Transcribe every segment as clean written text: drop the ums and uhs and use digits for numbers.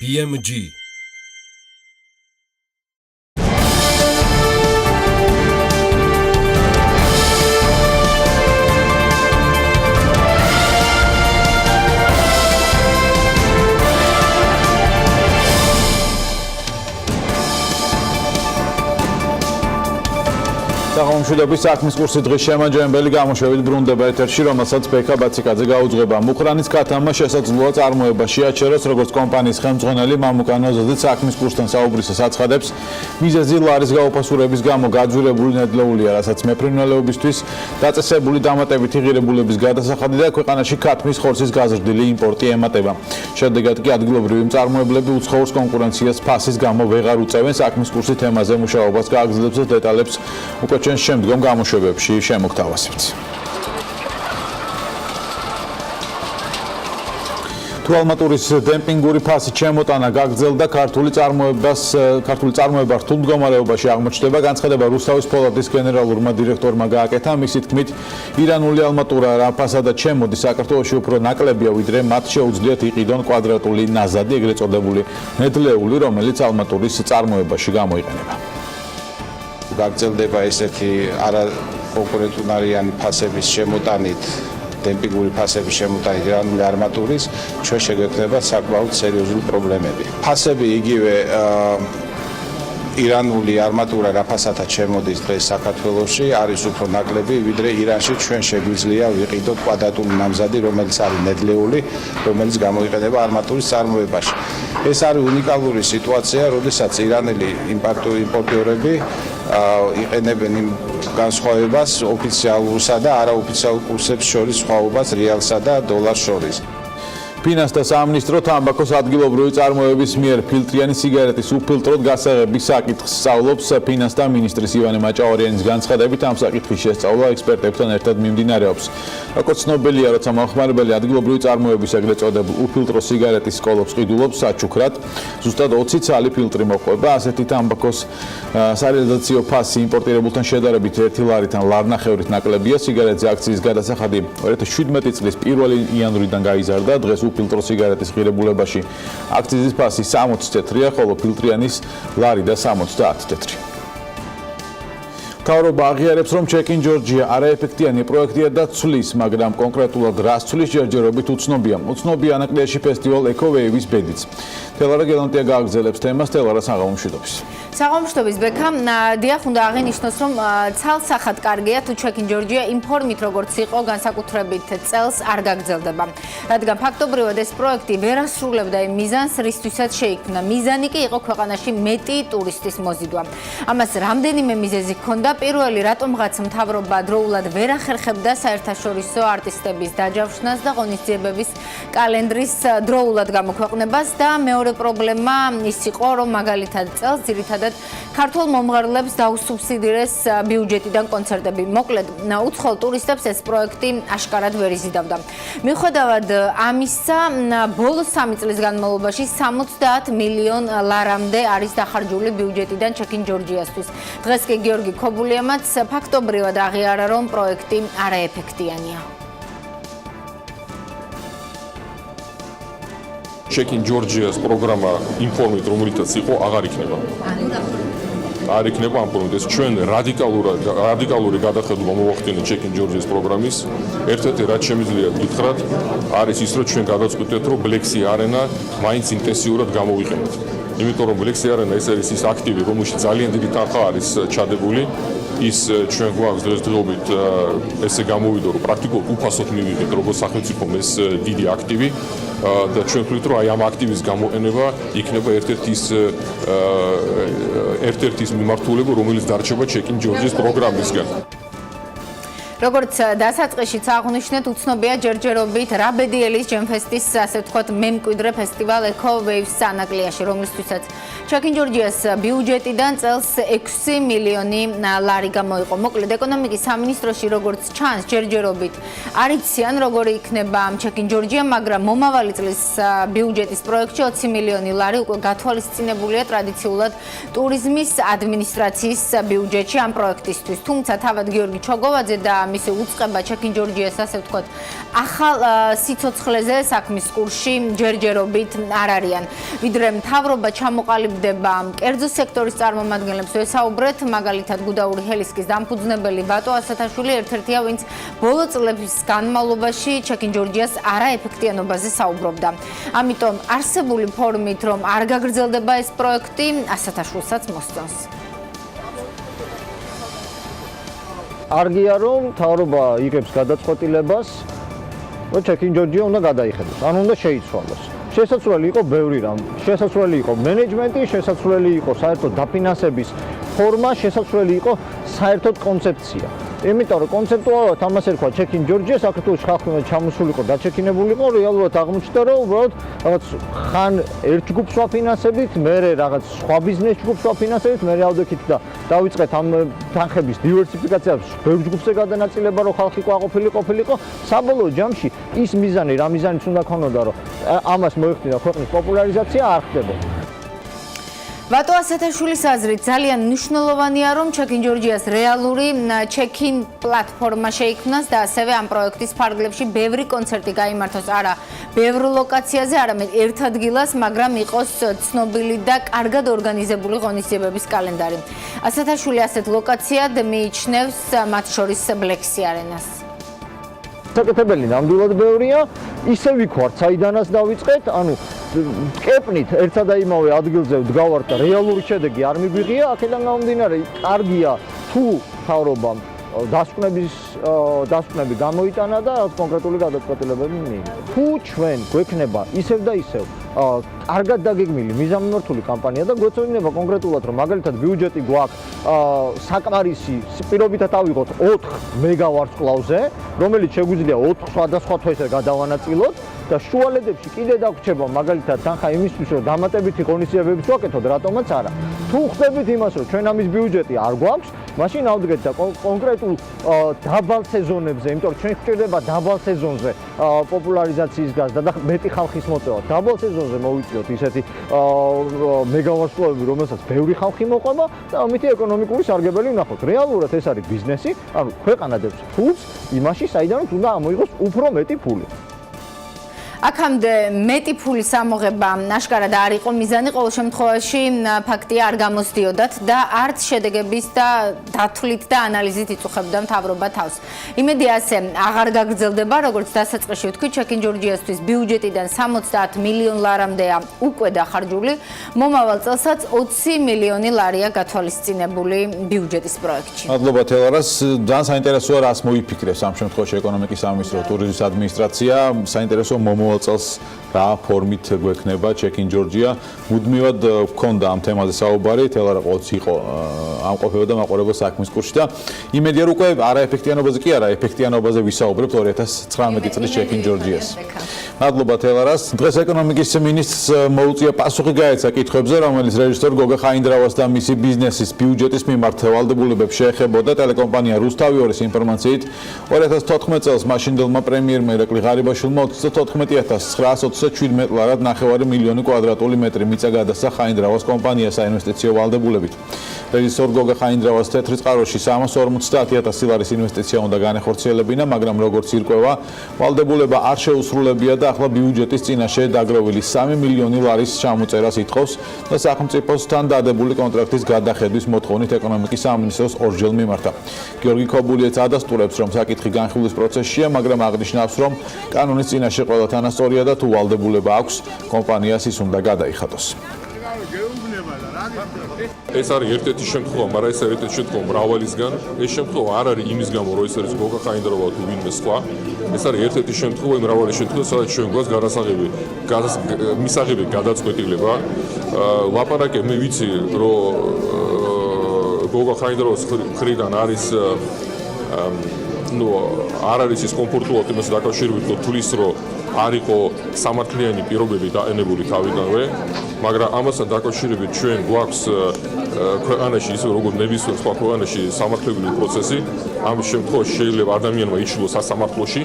BMG საქმის საქმის კურსი დღის შემაჯამებელი გამოშვებით ბრუნდება ეთერში, რომელსაც ბექა ბაციკაძე გაუძღვება. მუხრანის ქათამმა შესაძლოა წარმოება შეაჩეროს როგორც კომპანიის ხელმძღვანელი მამუკანო ზედით საქმის კურსთან საუბრისას აცხადებს. მიზეზი ლარის გაუფასურების გამო გაძვირებული ნედლეულია, რასაც მეფრინველეობისთვის დაწესებული დამატებითი ღირებულების გადასახადი და ქვეყანაში ქათმის ხორცის გაზრდილი იმპორტი ემატება. შედეგად კი ადგილობრივი მწარმოებლები უცხოურს კონკურენციას ფასის გამო ვეღარ უწევენ. საქმის კურსი თემაზე მუშაობას გააგრძელებს და დეტალებს უკვე ჩვენს შემდგომ გამოშვებებში შემოგთავაზებთ. თუ ალმატურის დემპინგური ფასი ჩემოტანა გაგრძელდა, ქართული წარმოება რთულ მდგომარეობაში აღმოჩნდება. განცხადება რუსთავის ფოლადის გენერალურმა დირექტორმა გააკეთა. მისი თქმით, ირანული ალმატურა რაფასა და ჩემოდი საქართველოში უფრო ნაკლებია, ვიდრე მათ შეუძლიათ იყიდონ კვადრატული ნაზადი, ეგრეთ წოდებული ნედლეული, რომელიც ალმატურის წარმოებაში გამოიყენება. გაგრძელდება ესეთი არაკონკურენტუნარიანი ფასების შემოტანით, დემპინგური ფასების შემოტანით ირანული არმატურის, ჩვენ შეგვექნება საკმაოდ სერიოზული პრობლემები. ფასები იგივე ირანული არმატურა რაფასათა ჩემოდის დღეს საქართველოში არის უფრო ნაკლები, ვიდრე ირანში ჩვენ შეგვიძლია ვიყიდოთ კვადრატული ნამზადი, რომელიც არის ნედლეული, რომელიც გამოიყენება არმატურის წარმოებაში. ეს არის უნიკალური სიტუაცია, როდესაც ირანელი იმპორტიორები იყენებენ იმ განსხვავებას ოფიციალურსა და არაოფიციალურ კურსებს შორის სხვაობას რეალსა და დოლარს შორის. ფინანსთა და სამინისტრო თამბაქოს ადგილობრივი წარმოების მიერ ფილტრიანი სიგარეტის უფილტროდ გასაღების საკითხს სწავლობს. ფინანსთა მინისტრის ივანე მაჭავარიანის განცხადებით, ამ საკითხის შესწავლა ექსპერტებთან ერთად მიმდინარეობს. როგორც ცნობილია, როცა მომხმარებელი ადგილობრივი წარმოების ეგრეთ წოდებულ უფილტრო სიგარეტის სკოლობს ყიდულობს საჩუქრად, ზუსტად 20 ცალი ფილტრი მოყვება. ასეთი თამბაქოს სარეალიზაციო ფასი იმპორტირებულთან შედარებით 1 ლარიდან ლარნახევრით ნაკლებია. სიგარეტზე აქციის გადასახადი 2017 წლის 1 იანვრიდან გაიზარდა. დღეს ფილტრო სიგარეტის ღირებულებაში აქციზის ფასი 60 თეთრია, ხოლო ფილტრიანის ლარი და 70 თეთრი. მთავრობა აღიარებს, რომ ჩეკინ ჯორჯია არაეფექტიანი პროექტია და ცვლის, მაგრამ კონკრეტულად რას ცვლის ჯერჯერობით უცნობია. უცნობია ანაკლიაში ფესტივალ ეკოვეივის ბედიც. თელარა გელანტია გააგრძელებს თემას, თელარა საღამომშვიდობის. საღამომშვიდობის ბექა, დიახ, უნდა აღინიშნოს, რომ ცალსახად კარგია, თუ ჩეკინ ჯორჯია იმ ფორმით, როგორც იყო, განსაკუთრებით წელს არ გაგრძელდება. რადგან ფაქტობრივად ეს პროექტი ვერ ასრულებდა იმ მიზანს, რისთვისაც შეიქმნა. მიზანი კი იყო ქვეყანაში მეტი ტურისტის მოზიდვა. ამას რამდენიმე მიზეზი ჰქონდა. პირველი, რატომღაც მთავრობა დროულად ვერ ახერხებდა საერთაშორისო არტისტების დაჯავშნას და ღონისძიებების კალენდრის დროულად გამოქვეყნებას და მეორე პრობლემა ის იყო, რომ მაგალითად წელს ძირითადად ქართულ მომღერლებს დაუსუბსიდირეს ბიუჯეტიდან კონცერტები. მოკლედ, უცხოელ ტურისტებს ეს პროექტი აშკარად ვერ იზიდავდა. მიუხედავად ამისა, ბოლო 3 წლის განმავლობაში 70 მილიონ ლარამდე არის დახარჯული ბიუჯეტიდან ჩეკინ ჯორჯიასთვის. დღეს კი გიორგი ქობულიამაც ფაქტობრივად აღიარა, რომ პროექტი არაეფექტიანია. ჩეკინ ჯორჯიას პროგრამა იმ ფორმით, რომელიცაც იყო, აღარ იქნება. არ იქნება ამ ფორმით. ეს ჩვენ რადიკალური გადახედვა მოვახდინეთ ჩეკინ ჯორჯიას პროგრამის. ერთ-ერთი რაც შემიძლია გითხრათ, არის ის, რომ ჩვენ გადავწყვიტეთ, რომ ბლექსი არენა მაინც ინტენსიურად გამოვიყენოთ. იმიტომ რომ ბლექსი არენა ეს არის ის აქტივი, რომელშიც ძალიან დიდი თანხა არის ჩადებული. ის ჩვენ გვაქვს დღესდღეობით ესე გამოვიდა, რომ პრაქტიკულად უფასოდ მივიღეთ როგორც სახელმწიფომ ეს დიდი აქტივი და ჩვენ ვთვლით, რომ აი ამ აქტივის გამოყენება იქნება ერთ-ერთი მიმართულება, რომელიც დარჩება ჩეკინ ჯორჯის პროგრამისგან. როგორც დასაწყისშიც აღნიშნეთ, უცნობია ჯერჯერობით რაბედიელის ჯემფესტის, ასე ვთქვათ, მემკვიდრე ფესტივალ ეკოვეივს ანაკლიაში, რომლისთვისაც ჩეკინ ჯორჯიას ბიუჯეტიდან წელს 6 მილიონი ლარი გამოიყო. მოკლედ, ეკონომიკის სამინისტროში როგორც ჩანს, ჯერჯერობით არ იციან, როგორი იქნება ჩეკინ ჯორჯია, მაგრამ მომავალი წლის ბიუჯეტის პროექტში 20 მილიონი ლარი უკვე გათვალისწინებულია ტრადიციულად ტურიზმის ადმინისტრაციის ბიუჯეტში ამ პროექტისთვის. თუმცა თავად გიორგი ჩოგოვაძე და მისი უწყება ჩეკინ ჯორჯიას ასე ვთქვათ ახალ სიცოცხლეზე საქმის კურსში ჯერჯერობით არ არიან. ვიდრე მთავრობა ჩამოყალიბდება კერძო სექტორის წარმომადგენლებს ვესაუბრეთ, მაგალითად გუდაური ჰელისკის დამფუძნებელი ბატო ასათაშვილი ერთ-ერთია, ვინც ბოლო წლების განმავლობაში ჩეკინ ჯორჯიას არაეფექტიანობაზე საუბრობდა. ამიტომ არსებული ფორმით რომ არ გაგრძელდება ეს პროექტი, ასათაშვილსაც მოსწონს. არგია რომ მთავრობა იღებს გადაწყვეტილებას, რომ ჩეკინ ჯორჯია უნდა გადაიხედოს, ან უნდა შეიცვალოს. შესაძლებელი იყო ბევრი რამ, შესაძლებელი იყო მენეჯმენტი, შესაძლებელი იყო საერთოდ დაფინანსების ფორმა, შესაძლებელი იყო საერთოდ კონცეფცია. იმიტომ რომ კონცეპტუალურად ამას ერქვა ჩეკინ ჯორჯია, საქართველოს ხალხი უნდა ჩამოსულიყო, დაჩექინებულიყო, რეალურად აღმოჩნდა რომ უბრალოდ რაღაც ხან ერთ ჯგუფს ვაფინანსებით, მერე რაღაც სხვა ბიზნეს ჯგუფს ვაფინანსებით, მერე ავდექით და დავიწყეთ ამ თანხების დივერსიფიკაციას, ბევრ ჯგუფზე გადანაწილება, რომ ხალხი ყოფილი ყოფილიყო. საბოლოო ჯამში ის მიზანი, რა მიზანიც უნდა ქონოდა, რომ ამას მოეხდინა ქვეყნის პოპულარიზაცია არ ხდება. ბატო ასათაშვილის აზრით ძალიან მნიშვნელოვანია რომ ჩეკინ ჯორჯიას რეალური ჩეკინ პლატფორმა შეიქმნას და ასევე ამ პროექტის ფარგლებში ბევრი კონცერტი გაიმართოს არა ბევრ ლოკაციაზე, არამედ ერთ ადგილას, მაგრამ იყოს ცნობილი და კარგად ორგანიზებული ღონისძიებების კალენდარი. ასათაშვილი ასეთ ლოკაციად მიიჩნევს მათ შორის ბლექსი არენას. საკეთებელი ნამდვილად ბევრია, ისე ვიქوارთ, საიდანაც დავიწყეთ, ანუ კეპნით ერთსა და იმავე ადგილზე ვდგავართ და რეალური შედეგი არ მიგვიღია, აქედან გამომდინარე, კარგია თუ მთავრობამ დასკვნები გამოიტანა და კონკრეტული გადაწყვეტილებები მიიღო. თუ ჩვენ გვექნება ისევ და ისევ კარგად დაგეგმილი მიზანმიმართული კამპანია და გვეცოდინება კონკრეტულად რომ მაგალითად ბიუჯეტი გვაქვს საკმარისი პირობითად ავიღოთ 4 მეგავარსკვლავზე, რომელიც შეგვიძლია 4 სხვადასხვა თვეზე გადავანაწილოთ და შუალედებში კიდე დაგვრჩება მაგალითად თანხა იმისთვის რომ დამატებითი ღონისძიებებიც ვაკეთოთ, რატომაც არა. თუ ხდებით იმას რომ ჩვენ ამის ბიუჯეტი არ გვაქვს, მაშინ ავდგეთ და კონკრეტულ დაბალ სეზონებზე, იმიტომ რომ ჩვენ გვჭირდება დაბალ სეზონზე პოპულარიზაციის გაზრდა და მეტი ხალხის მოწევა. დაბალ სეზონზე მოვიწიოთ ისეთი მეგავარსკვლავები, რომელსაც ბევრი ხალხი მოყვება და ამით ეკონომიკური სარგებელი ვნახოთ. რეალურად ეს არის ბიზნესი, ანუ ქვეყანა დებს ფულს იმაში, საიდანაც უნდა ამოიღოს უფრო მეტი ფული. აქამდე მეტი ფულის ამოღება აშკარად არ იყო მიზანი, ყოველ შემთხვევაში ფაქტია არ გამოსდიოდათ და არც შედეგების და დათვლით და ანალიზით იწუხებდა მთავრობა თავს. იმედი ასე აღარ გაგრძელდება, როგორც დასაწყისში ვთქვი, ჩეკინ ჯორჯიასთვის ბიუჯეტიდან 70 მილიონ ლარამდეა უკვე დახარჯული, მომავალ წელსაც 20 მილიონი ლარია გათვალისწინებული ბიუჯეტის პროექტში. მადლობა თელარას, ძალიან საინტერესოა რას მოიფიქრებს ამ შემთხვევაში ეკონომიკის სამინისტრო, ტურიზმის ადმინისტრაცია, საინტერესო წელს რა ფორმით გვექნება ჩეკინ ჯორჯია. მუდმივად გქონდა ამ თემაზე საუბარი, თელარა ყოველთვის იყო ამყოფებოდა მაყურებელ საქმის კურსში და იმედია რომ უკვე არაეფექტიანობაზე კი არა, ეფექტიანობაზე ვისაუბრებთ 2019 წლის ჩეკინ ჯორჯიას. მადლობა თელარას. დღეს ეკონომიკის მინისტრს მოუწია პასუხი გაეცა კითხვებზე, რომელიც რეჟისორ გოგა ხაინდრავას და მისი ბიზნესის ბიუჯეტის მიმართ ვალდებულებებს შეეხებოდა. ტელეკომპანია რუსთავი-2-ის ინფორმაციით 2014 წელს მაშინდელმა პრემიერმა ირაკლი ღარიბაშვილმა 34,927 ლარად 9 მილიონი კვადრატული მეტრი მიწა გადასცა ხაინდრავას კომპანიას საინვესტიციო ვალდებულებით. რეჟისორ გოგა ხაინდრავას თეთრი წყაროში 350,000 ლარის ინვესტიცია უნდა განეხორციელებინა, მაგრამ როგორც ირკვევა, ვალდებულება არ შეუსრულებია და ახლა ბიუჯეტის წინაშე დაგროვილი 3 მილიონი ლარის ჩამოწერას ითხოვს და სახელმწიფოსთან დადებული კონტრაქტის გადახედვის მოთხოვნით ეკონომიკის სამინისტროს ორჯერ მიმართა. გიორგი ქობულიეც ადასტურებს, რომ საკითხი განხილვის პროცესშია, მაგრამ აღნიშნავს, რომ კანონის წინაშე ყველა თანასწორია და თუ ვალდებულება აქვს, კომპანიას ის უნდა გადაიხადოს. ეს არის ერთ-ერთი შემთხვევა, მაგრამ ეს არის ერთ-ერთი შემთხვევა მრავალისგან. ეს შემთხვევა არ არის იმის გამო, რომ ეს არის გოგა ხაინდროვა თუ ვინმე სხვა. ეს არის ერთ-ერთი შემთხვევა, მრავალი შემთხვევა, სადაც ჩვენ გვაქვს მისაღები გადაწყვეტილება. ლაპარაკე მე ვიცი, რომ გოგა ხაინდროვას მხრიდან არის არ არის ის კომფორტულად იმას დაკავშირებით, რომ თulis რომ არ იყო სამართლიანი პირობები დაენებული თავიდანვე, მაგრამ ამასთან დაკავშირებით ჩვენ გვაქვს ქვეყანაში ისე როგორც ნებისმიერ სხვა ქვეყანაში სამართლებრივი პროცესი. ამ შემთხვევაში შეიძლება ადამიანმა იშლოს სასამართლოში.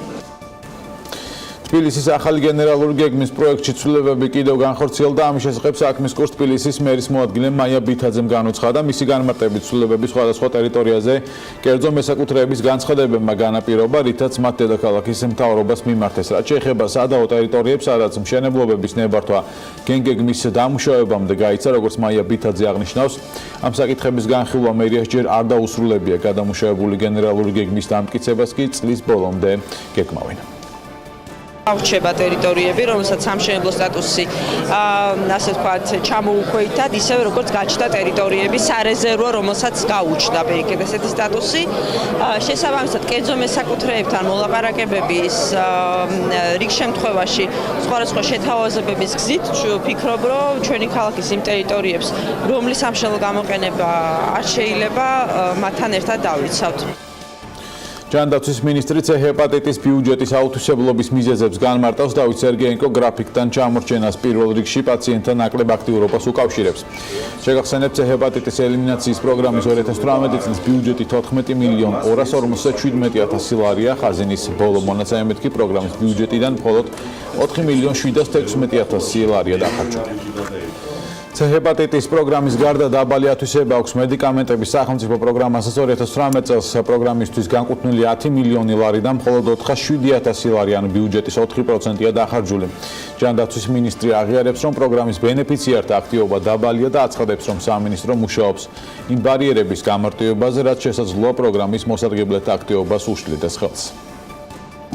თბილისის ახალი გენერალური გეგმის პროექტში ცვლილებები კიდევ განხორციელდა. ამის შესახებ საქმის კურს თბილისის მერის მოადგილე მაია ბითაძემ განუცხადა. მისი განმარტებით ცვლილებები სხვადასხვა ტერიტორიაზე კერძო მესაკუთრეების განცხადებებმა განაპირობა, რითაც მათ დედაქალაქის მთავრობას მიმართეს. რაც შეეხება სადავო ტერიტორიებს, სადაც მშენებლობების ნებართვა გეგმის დამუშავებამდე გაიცა, როგორც მაია ბითაძე აღნიშნავს, ამ საკითხების განხილვა მერიას ჯერ არ დაუსრულებია. გადამუშავებული გენერალური გეგმის დამტკიცებას კი წლის ბოლომდე გეკმავენ. Აღრჩება ტერიტორიები, რომელსაც სამშენებლო სტატუსი ასე ვთქვათ, ჩამოუქვეითად, ისევე როგორც გაჩნდა ტერიტორიები სარეზერვო, რომელსაც გაუჩნდა პირიქით ესეთი სტატუსი. შესაბამისად, კერძო მესაკუთრეებთან მოლაპარაკებების რიგ შემთხვევაში სხვადასხვა შეთავაზებების გზით ვფიქრობ, რომ ჩვენი ქალაქის იმ ტერიტორიებს, რომლის სამშენებლო გამოყენება არ შეიძლება, მათთან ერთად დავიცავთ. ჯანდაცვის მინისტრი ჰეპატიტის ბიუჯეტის აუთვისებლობის მიზეზებს განმარტავს. დავით სერგეენკო გრაფიკთან ჩამორჩენას პირველ რიგში პაციენტთა ნაკლებ აქტიურობას უკავშირებს. შეგახსენებთ, ჰეპატიტის ელიმინაციის პროგრამის 2018 წლის ბიუჯეტი 14,247,000 ლარია. ხაზინის ბოლო მონაცემებით კი პროგრამის ბიუჯეტიდან მხოლოდ 4,716,000 ლარია დახარჯული. ჰეპატიტის პროგრამის გარდა დაბალი ათვისება აქვს მედიკამენტების სახელმწიფო პროგრამასაც 2018 წელს პროგრამისთვის განკუთვნილი 10 მილიონი ლარი და მხოლოდ 407,000 ლარი, ანუ ბიუჯეტის 4%-ია დახარჯული. ჯანდაცვის მინისტრი აღიარებს, რომ პროგრამის ბენეფიციართა აქტივობა დაბალია და აცხადებს, რომ სამინისტრო მუშაობს იმ ბარიერების გამარტივებაზე, რაც შესაძლოა პროგრამის მოსარგებლეთა აქტივობას უშლიდეს ხელს.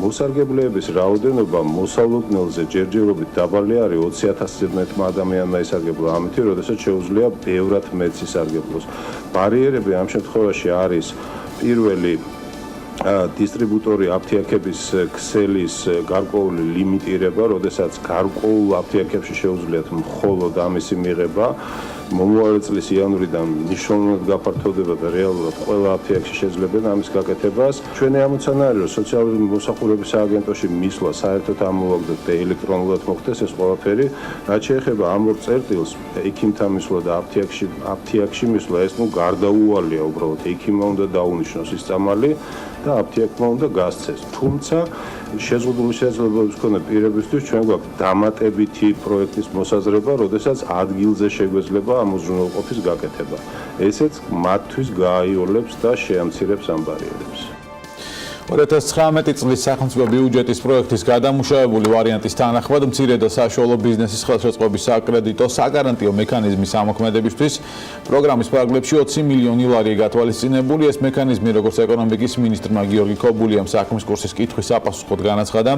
მოსარგებლეების რაოდენობა მოსავლობნელზე ჯერჯერობით დაბალი არის 20,000-ზე მეტმა ადამიანმა ისარგებლო, ამიტომ როდესაც შეუძლია ბევრად მეც ისარგებლოს. ბარიერები ამ შემთხვევაში არის პირველი დისტრიბუტორი აფთიაქების ქსელის გარკვეული ლიმიტირება, როდესაც გარკვეულ აფთიაქებში შეუძლიათ მხოლოდ ამისი მიღება. მომავალ წლის იანვრიდან მნიშვნელოვნად გაფართოვდება და რეალურად ყველა აფთიაქში შეძლებენ ამის გაკეთებას. ჩვენი ამოცანა არის, რომ სოციალური მოსახურების სააგენტოში მისვლა საერთოდ ამოვაგდოთ და ელექტრონულად მოხდეს ეს ყველაფერი. რაც შეეხება ამ ორ წერტილს, ექიმთან მისვლა და აფთიაქში მისვლა, ეს გარდაუვალია უბრალოდ. ექიმმა უნდა დაუნიშნოს ის წამალი და აფთიაქმა უნდა გასცეს. თუმცა შეზღუდული შესაძლებლობის მქონე პირებისთვის ჩვენ გვაქვს დამატებითი პროექტის მოსაზრება, როდესაც ადგილზე შეგვეძლება ამ უზრუნველყოფის გაკეთება. ესეც მათთვის გააიოლებს და შეამცირებს ამ ბარიერებს. 2019 წლის სახელმწიფო ბიუჯეტის პროექტის გადამუშავებული ვარიანტის თანახმად მცირე და საშუალო ბიზნესის ხელშეწყობის საკრედიტო საგარანტიო მექანიზმის ამოქმედებისთვის პროგრამის ფარგლებში 20 მილიონი ლარია გათვალისწინებული. ეს მექანიზმი, როგორც ეკონომიკის მინისტრმა გიორგი ქობულიამ საქმის კურსის კითხვის საპასუხოდ განაცხადა,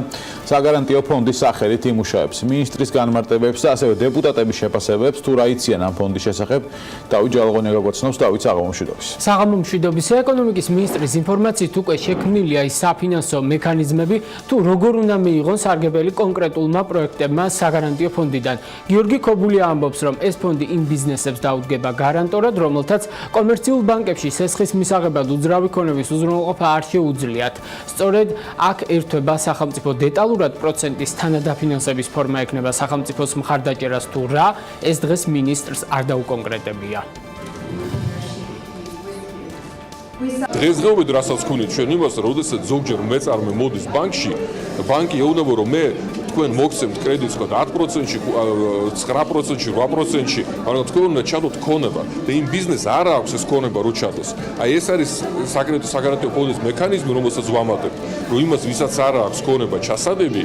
საგარანტიო ფონდის სახელით იმუშავებს. მინისტრის განმარტებებს და ასევე დეპუტატების შეფასებებს თუ რა იციან ამ ფონდის შესახებ, დავით ჯალაღონია გაგვაცნობს. დავით, საღამომშვიდობის. საღამომშვიდობის. ეკონომიკის მინისტრის ინფორმაციით უკვე შექმნილია ის საფინანსო მექანიზმები, თუ როგორ უნდა მიიღონ სარგებელი კონკრეტულმა პროექტებმა საგარანტიო ფონდიდან. გიორგი ქობულია ამბობს, რომ ეს ფონდი იმ ბიზნესებს დაუდგება გარანტორად, რომელთაც კომერციულ ბანკებში სესხის მისაღებად უძრავი ქონების უზრუნველყოფა არ შეუძლიათ. სწორედ აქ ერთვება სახელმწიფო დეტალურად პროცენტის თანადაფინანსების ფორმა ექნება სახელმწიფოს მხარდაჭერას თუ რა, ეს დღეს მინისტრს არ დაუკონკრეტებია. დღესდღეობით რასაც ვქონით ჩვენ იმას, როდესაც ზოგჯერ მეწარმე მოდის ბანკში, ბანკი ეუბნება, რომ მე თქვენ მოგცემთ კრედიტს 10%-ში, 9%-ში, 8%-ში, მაგრამ თქვენ უნდა ჩადოთ ქონება და იმ ბიზნესს არ აქვს ეს ქონება რო ჩადოს. აი ეს არის საგარანტიო ფონდის მექანიზმი, რომელსაც ვამატებთ, რომ იმას, ვისაც არ აქვს ქონება ჩასადები,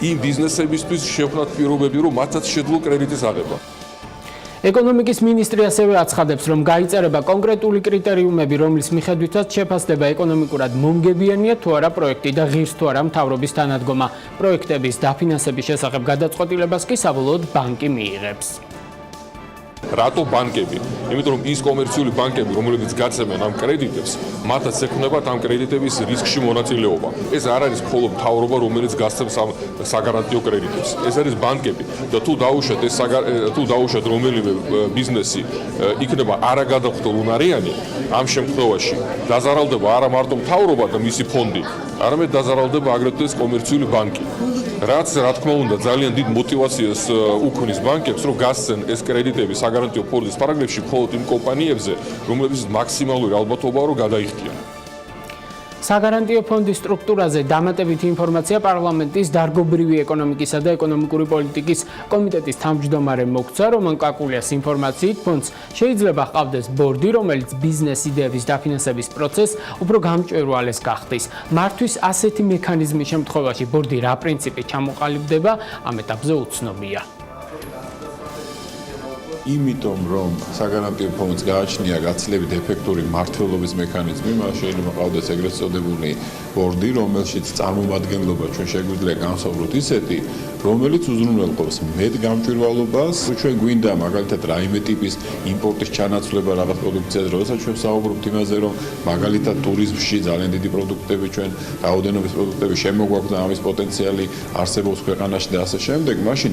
იმ ბიზნესებისთვის შევქმნათ პირობები, რომ მათაც შეძლო კრედიტის აღება. ეკონომიკის მინისტრი ასევე აცხადებს, რომ გაიწერება კონკრეტული კრიტერიუმები, რომლის მიხედვითაც შეფასდება ეკონომიკურად მომგებიანია თუ არა პროექტი და ღირს თუ არა მთავრობის თანადგომა. პროექტების დაფინანსების შესახებ გადაწყვეტილებას კი საბოლოოდ ბანკი მიიღებს. რატო ბანკები? იმიტომ რომ ის კომერციული ბანკები, რომლებიც გაცემენ ამ კრედიტებს, მათაც ექნებათ ამ კრედიტების რისკში მონაწილეობა. ეს არ არის მხოლოდ მთავრობა, რომელიც გასცემს ამ საგარანტიო კრედიტებს. ეს არის ბანკები და თუ დაუშვათ რომელიმე ბიზნესი იქნება არაგადახდო უნარიანი, ამ შემთხვევაში დაზარალდება არა მარტო მთავრობა და მისი ფონდი, არამედ დაზარალდება აგრეთვე კომერციული ბანკი. რაც რა თქმა უნდა ძალიან დიდ мотивაციას უქმნის ბანკებს, რომ გასცენ ეს კრედიტები საგარანტიო ფონდის პარაგრაფში მხოლოდ იმ კომპანიებზე, რომლებიც მაქსიმალური ალბათობაა, რომ გადაიხდიან. საგარანტიო ფონდის სტრუქტურაზე დამატებითი ინფორმაცია პარლამენტის დარგობრივი ეკონომიკისა და ეკონომიკური პოლიტიკის კომიტეტის თავმჯდომარემ მოგცა, რომან კაკულიას ინფორმაციით ფონდს შეიძლება ჰყავდეს ბორდი, რომელიც ბიზნეს იდეების დაფინანსების პროცესს უფრო გამჭვირვალეს გახდის. მართვის ასეთი მექანიზმის შემთხვევაში ბორდი რა პრინციპით ჩამოყალიბდება, ამ ეტაპზე უცნობია. იმიტომ რომ საგარანტიო ფონდს გააჩნია გაცილებით ეფექტური მმართველობის მექანიზმი, მას შეიძლება ყავდეს ეგრეთ წოდებული ბორდი, რომელშიც წარმომადგენლობა ჩვენ შეგვიძლია განსაზღვროთ ისეთი, რომელიც უზრუნველყოფს მეტ გამჭვირვალობას. ჩვენ გვინდა მაგალითად რაიმე ტიპის იმპორტის ჩანაცვლება რაღაც პროდუქციაზე, როდესაც ჩვენ საუბრობთ იმაზე, რომ მაგალითად ტურიზმში ძალიან დიდი პროდუქტები ჩვენ რაოდენობის პროდუქტები შემოგვაქვს და ამის პოტენციალი არსებობს ქვეყანაში და ასე შემდეგ, მაშინ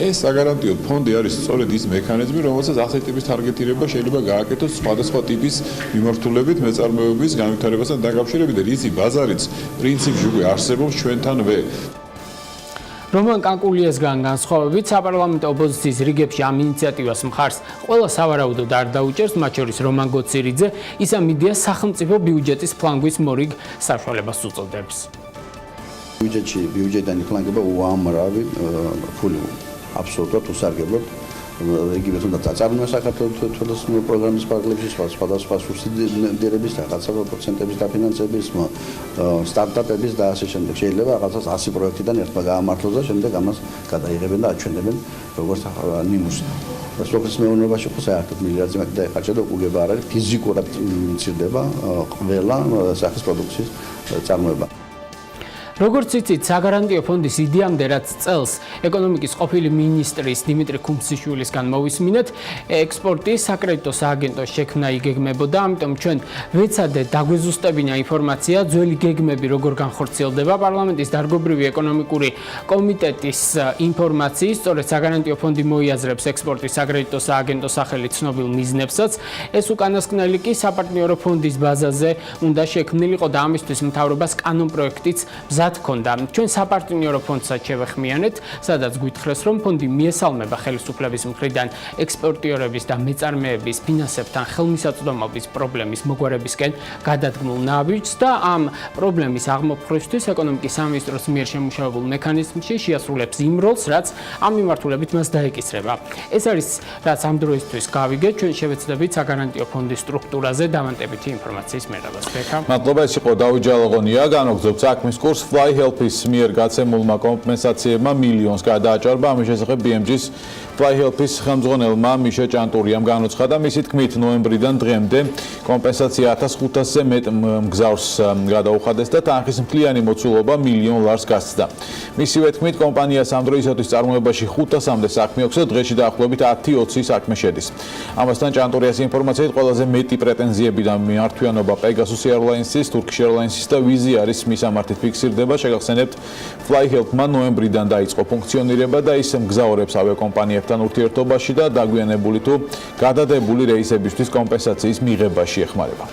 ეს საგარანტიო ფონდი არის სწორედ ის მექანიზმი, რომელსაც ასეთი ტიპის ტარგეტირება შეიძლება გააკეთოს სხვადასხვა ტიპის მიმართულებით მეწარმეობის განვითარებასთან დაკავშირებით და ისი ბაზარიც პრინციპში უკვე არსებობს ჩვენთანვე. რომან კაკულიასგან განსხვავებით, საპარლამენტო ოპოზიციის რიგებში ამ ინიციატივას მხარს ყველა სავარაუდოდ არ დაუჭერს, მათ შორის რომან გოცირიძე, ის ამ იდეას სახელმწიფო ბიუჯეტის ფლანგვის მორიგ საშუალებას უწოდებს. ბიუჯეტიდან ფლანგება უამრავი ფული აბსოლუტურად უსარგებლოდ. იგივე თუნდაც აწარმოა საქართველოს პროგრამის ფარგლებში სხვადასხვა სუბსიდირების რაღაცა პროცენტების დაფინანსების, სტარტაპების და ასე შემდეგ. შეიძლება რაღაცას 100 პროექტიდან ერთმა გაამართლოს და შემდეგ ამას გადაიღებენ და აჩვენებენ როგორც ნიმუშს. სოფლის მეურნეობაში ხო საერთოდ მილიარდზე მეტი დაიხარჯა და უგება არ არის ფიზიკურად მცირდება ყველა სახის პროდუქციის წარმოება. როგორც იცით, საგარანტიო ფონდის იდეამდე, რაც წელს ეკონომიკის ყოფილი მინისტრის დიმიტრი ქუმსიშვილისგან მოვისმინეთ, ექსპორტის საკრედიტო სააგენტოს შექმნა იგეგმებოდა, ამიტომ ჩვენ ვეცადეთ დაგვეზუსტებინა ინფორმაცია, ძველი გეგმები როგორ განხორციელდება პარლამენტის დარგობრივი ეკონომიკური კომიტეტის ინფორმაციის, სწორედ საგარანტიო ფონდი მოიაზრებს ექსპორტის საკრედიტო სააგენტოს სახელით ცნობილ მიზნებსაც. ეს უკანასკნელი კი საპარტნიორო ფონდის ბაზაზე უნდა შექმნილიყო და ამისთვის მთავრობას კანონპროექტიც ჰქონდა. ჩვენ საპარტნიორო ფონდსაც შევეხმიანეთ, სადაც გვითხრეს, რომ ფონდი მიესალმება ხელისუფლების მხრიდან ექსპორტიორების და მეწარმეების ფინანსებთან ხელმისაწვდომობის პრობლემის მოგვარებისკენ გადადგმულ ნაბიჯს და ამ პრობლემის აღმოფხვრისთვის ეკონომიკის სამინისტროს მიერ შემუშავებულ მექანიზმში შეასრულებს იმ როლს, რაც ამ მიმართულებით მას დაეკისრება. ეს არის რაც ამ დროისთვის გავიგეთ, ჩვენ შევეცდებით საგარანტიო ფონდის სტრუქტურაზე დამატებითი ინფორმაციის მიღებას. მადლობა, ეს იყო დავით ჯალაღონია, განვაგრძობთ საქმის კურსს. Fly Help-ის მიერ გაცემულმა კომპენსაციებმა მილიონს გადააჭარბა. ამის შესახებ BMG-ის Fly Help-ის ხელმძღვანელმა მიშა ჭანტურიამ განუცხადა, მისი თქმით ნოემბრიდან დღემდე კომპენსაცია 1500-ზე მეტ მგზავრს გადაუხადეს და თანხის მთლიანი მოცულობა $1 მილიონ გასცდა. მისივე თქმით, კომპანიას ამ დროისათვის წარმოებაში 500-მდე საქმე აქვს და დღეში დაახლოებით 10-20 საქმე შედის. ამასთან ჭანტურიას ინფორმაციით ყველაზე მეტი პრეტენზიები და მიმართვიანობა Pegasus Airlines-ის, Turkish Airlines-ის და Wizz Air-ის მისამართით ფიქსირდება. შეგახსენებთ, Fly Help-მა ნოემბრიდან დაიწყო ფუნქციონირება და ის მგზავრებს ავიაკომპანიებთან ურთიერთობაში და დაგვიანებული თუ გადადებული რეისებისთვის კომპენსაციის მიღებაში ეხმარება.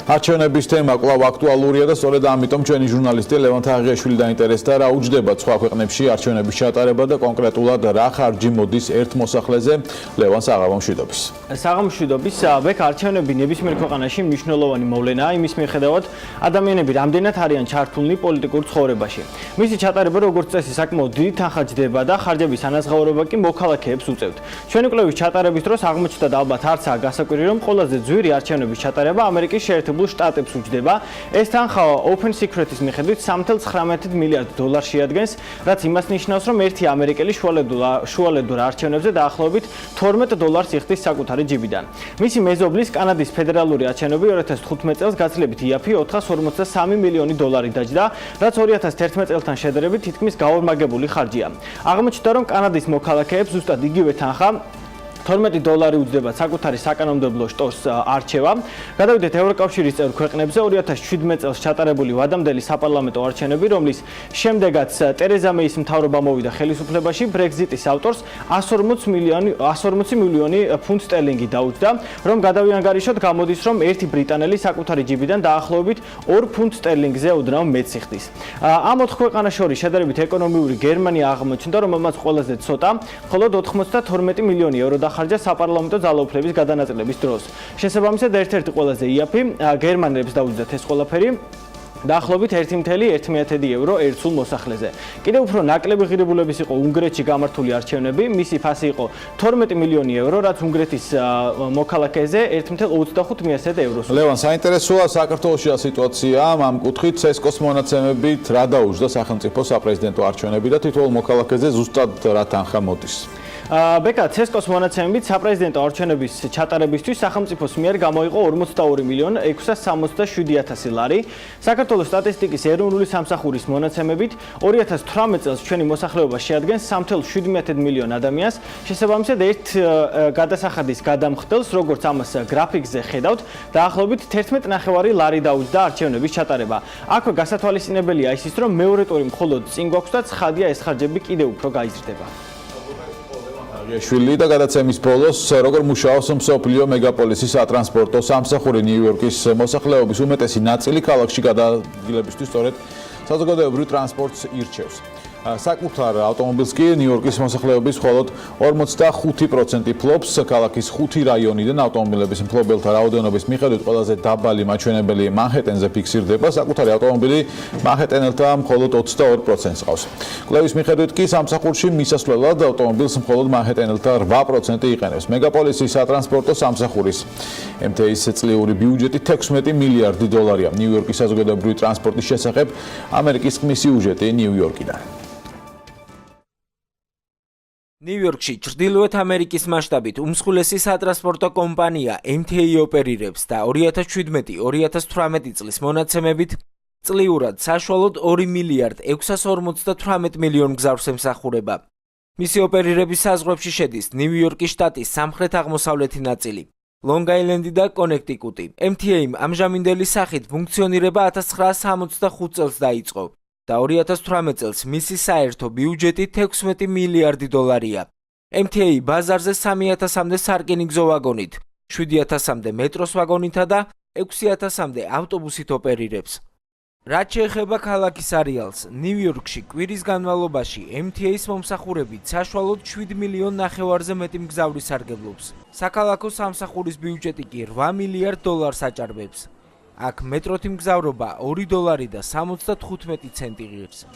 არჩევნების თემა კვლავ აქტუალურია და სწორედ ამიტომ ჩვენი ჟურნალისტი ლევან თაღიაშვილი დაინტერესდა რა უჯდება სხვა ქვეყნებში არჩევნების ჩატარება და კონკრეტულად რა ხარჯი მოდის ერთ მოსახლეზე. ლევან საღამომშვიდობის. საღამომშვიდობის. ბექ არჩევნები ნებისმიერ ქვეყანაში მნიშვნელოვანი მოვლენაა იმის მიხედავად ადამიანები რამდენად არიან ჩართულნი პოლიტიკურ ცხოვრებაში. მისი ჩატარება როგორც წესი საკმაოდ დიდი თანხა ჯდება და ხარჯების ანაზღაურება კი მოქალაქეებს უწევთ. ჩვენი კვლევის ჩატარების დროს აღმოჩნდა და ალბათ არცაა გასაკვირი, რომ ყველაზე ძვირი არჩევნების ჩატარება ამერიკის შეერთებულ შტატებს უჯდება. ეს თანხა Open Secret-ის მიხედვით $3.19 მილიარდ შეადგენს, რაც იმას ნიშნავს, რომ ერთი ამერიკელი შუალედურ არჩევნებზე დაახლოებით $12 იხდის საკუთარი ჯიბიდან. მისი მეზობლის კანადის ფედერალური არჩევნები 2015 წელს გაცილებით იაფი $453 მილიონი დაჯდა, რაც 2011 წელთან შედარებით თითქმის გაორმაგებული ხარჯია. აღმოჩნდა, რომ კანადის მოქალაქეებს ზუსტად იგივე თანხა $12 უჯდება საკუთარი საკანონმდებლო შტოს არჩევა. გადავიდეთ ევროკავშირის წევრ ქვეყნებზე 2017 წელს ჩატარებული ვადამდელი საპარლამენტო არჩევნები, რომლის შემდეგაც ტერეზა მეის მთავრობა მოვიდა ხელისუფლებაში, Brexit-ის ავტორს 140 მილიონი ფუნტ სტერლინგი დაუჯდა, რომ გადავიანგარიშოთ გამოდის, რომ ერთი ბრიტანელი საკუთარი ჯიბიდან დაახლოებით 2 ფუნტ სტერლინგზე უდრაო მეტს იხდის. ამ 4 ქვეყანას შორის შედარებით ეკონომიური გერმანია აღმოჩნდა, რომელმაც ყველაზე ცოტა, მხოლოდ 92 მილიონი ევრო დაახარჯა საპარლამენტო ძალაუფლების გადანაწილების დროს. შესაბამისად, ერთ-ერთი ყველაზე იაფი გერმანელებს დაუძდათ ეს ყველაფერი. დაახლოებით 1.1 ევრო ერთ სულ მოსახლეზე. კიდევ უფრო ნაკლები ღირებულების იყო უნგრეთში გამართული არჩევნები, მისი ფასი იყო 12 მილიონი ევრო, რაც უნგრეთის მოქალაქეზე 1.25 ევროს. ლევან, საინტერესოა საქართველოშია სიტუაცია ამ კუთხით CESCO-ს მონაცემებით რა დაუჯდა სახელმწიფო საპრეზიდენტო არჩევნები და თითოეულ მოქალაქეზე ზუსტად რა თანხა მოდის. ბეკა CESCO-ს მონაცემებით საპრეზიდენტო არჩევნების ჩატარებისთვის სახელმწიფოს მიერ გამოიყო 42.667.000 ლარი. საქართველოს სტატისტიკის ეროვნული სამსახურის მონაცემებით 2018 წელს ჩვენი მოსახლეობა შეადგენს 3.7 მილიონ ადამიანს. შესაბამისად, ერთ გადასახადის გადამხდელს, როგორც ამას გრაფიკზე ხედავთ, დაახლოებით 11.5 ლარი დაუჯდა არჩევნების ჩატარება. აქვე გასათვალისწინებელია ის, რომ მეორე ტური მხოლოდ წინ გვაქვს და ცხადია ეს ხარჯები კიდევ უფრო გაიზრდება. შვილი და გადაცემის ბოლოს როგორ მუშაობს მსოფლიო მეგაპოლისის სატრანსპორტო სამსახური ნიუ-იორკის მოსახლეობის უმეტესი ნაწილი ქალაქში გადაადგილებისთვის სწორედ საზოგადოებრივ ტრანსპორტს ირჩევს. საკუთარ ავტომობილს კი ნიუ-იორკის მოსახლეობის მხოლოდ 45% ფლობს. ქალაქის 5 რაიონიდან ავტომობილების მფლობელთა რაოდენობის მიხედვით ყველაზე დაბალი მაჩვენებელი მანჰეტენზე ფიქსირდება. საკუთარი ავტომობილი მანჰეტენელთა მხოლოდ 22%-ს ყავს. კვლევის მიხედვით კი სამსახურში მისასვლელად ავტომობილს მხოლოდ მანჰეტენელთა 8% იყენებს. მეგაპოლისის სატრანსპორტო სამსახურის MTA-ის წლიური ბიუჯეტი 16 მილიარდი დოლარია. ნიუ-იორკის საზოგადოებრივი ტრანსპორტის შესახებ ამერიკის ხმის სიუჟეტი ნიუ-იორკიდან. ნიუ-იორკში ჩრდილოეთ ამერიკის მასშტაბით უმსხვილესი სატრანსპორტო კომპანია MTA ოპერირებს და 2017-2018 წლის მონაცემებით წლიურად საშუალოდ 2 მილიარდ 658 მილიონ გზავრს ემსახურება. მისი ოპერირების საზღვრებში შედის ნიუ-იორკის შტატის სამხრეთ-აღმოსავლეთი ნაწილი, ლონგ-აილენდი და კონექტიკუტი. MTA-მ ამჟამინდელი სახით ფუნქციონირება 1965 წელს დაიწყო. და 2018 წელს მისი საერთო ბიუჯეტი 16 მილიარდი დოლარია. MTA ბაზარზე 3000-მდე სარკინიგზო ვაგონით, 7000-მდე მეტროს ვაგონითა და 6000-მდე ავტობუსით ოპერირებს. რაც შეეხება ქალაქის არეალს, ნიუ-იორკში კვირის განმავლობაში MTA-ის მომსახურებით საშუალოდ 7 მილიონ ნახევარზე მეტი მგზავრი სარგებლობს. საქალაქო სამსახურის ბიუჯეტი კი 8 მილიარდ დოლარს აჭარბებს. აქ მეტროთი მგზავრობა 2 დოლარი და 75 ცენტი ღირს.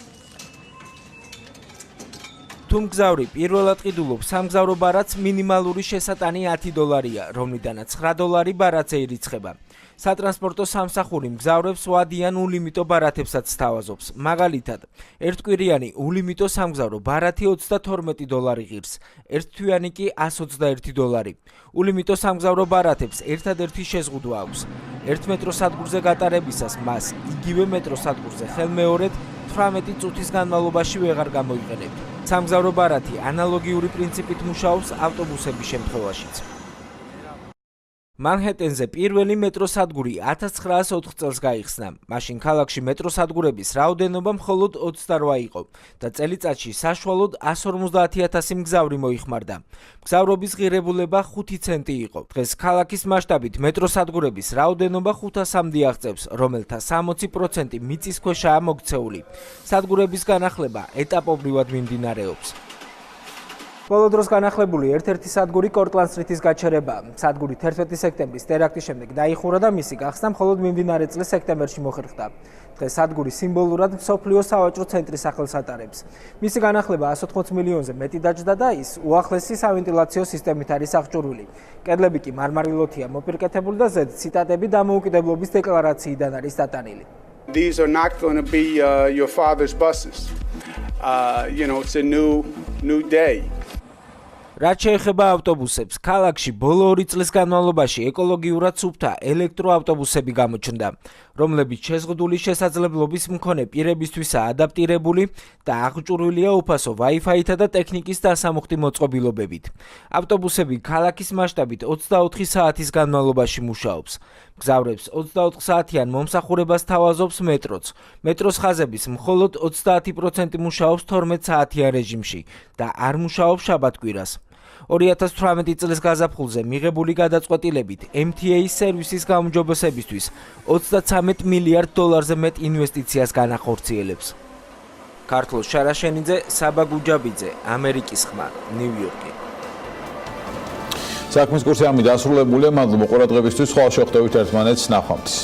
თუ მგზავრი პირველად ყიდულობს სამგზავრო ბარათს, მინიმალური შესატანი 10 დოლარია, რომლიდანაც 9 დოლარი ბარათზე ირიცხება. სატრანსპორტო სამსახური მგზავრებს ვადიან ულიმიტო ბარათებსაც სთავაზობს. მაგალითად, ერთკვირიანი ულიმიტო სამგზავრო ბარათი 32 დოლარი ღირს, ერთთვიანი კი 121 დოლარი. ულიმიტო სამგზავრო ბარათებს ერთადერთი შეზღუდვა აქვს. ერთ მეტროსადგურზე გატარებისას მას იგივე მეტროსადგურზე ხელმეორედ 18 წუთის განმავლობაში ვეღარ გამოიყენებთ. სამგზავრო ბარათი ანალოგიური პრინციპით მუშაობს ავტობუსების შემთხვევაშიც. მანჰეტენზე პირველი მეტროსადგური 1904 წელს გაიხსნა. მაშინ ქალაქში მეტროსადგურების რაოდენობა მხოლოდ 28 იყო და წელიწადში საშუალოდ 150,000 მგზავრი მოიხმარდა. მგზავრობის ღირებულება 5 ცენტი იყო. დღეს ქალაქის მასშტაბით მეტროსადგურების რაოდენობა 500-მდე აღწევს, რომელთა 60% მიწისქვეშაა მოქცეული. სადგურების განახლება ეტაპობრივად მიმდინარეობს. ბოლო დროს განახლებული ერთ-ერთი სადგური კორტლანდ-სტრიტის გაჩერება. სადგური 11 სექტემბრის ტერაქტის შემდეგ დაიხურა და მისი გახსნა მხოლოდ მიმდინარე წლის სექტემბერში მოხერხდა. დღეს სადგური სიმბოლურად მსოფლიო სავაჭრო ცენტრის სახელს ატარებს. მისი განახლება 180 მილიონზე მეტი დაჯდა და ის უახლესი სავენტილაციო სისტემით არის აღჭურვილი. კედლები კი მარმარილოთია მოპირკეთებული და ზედ ციტატები დამოუკიდებლობის დეკლარაციიდან არის დატანილი. These are not going to be your father's buses. It's a new day. რაც შეეხება ავტობუსებს, ქალაქში ბოლო 2 წლის განმავლობაში ეკოლოგიურად სუფთა ელექტროავტობუსები გამოჩნდა, რომლებიც შეზღუდული შესაძლებლობის მქონე პირებისთვისაა ადაპტირებული და აღჭურვილია უფასო Wi-Fi-თა და ტექნიკის დასამუხტი მოწყობილობებით. ავტობუსები ქალაქის მასშტაბით 24 საათის განმავლობაში მუშაობს. მგზავრებს 24 საათიან მომსახურებას თავაზობს მეტროც. მეტროს ხაზების მხოლოდ 30% მუშაობს 12 საათიან რეჟიმში და არ მუშაობს შაბათ-კვირას. 2018 წლის გაზაფხულზე მიღებული გადაწყვეტილებით MTA-ის სერვისის გაუმჯობესებისთვის 33 მილიარდ დოლარზე მეტ ინვესტიციას განახორციელებს. ქართლოს შარაშენიძე, საბა გუჯაბიძე, ამერიკის ხმა, ნიუ-იორკი. საქმის კურსი ამით დასრულებულია. მადლობა ყურადღებისთვის. სხვა შეხვდებით ერთმანეთს ნახვამდის.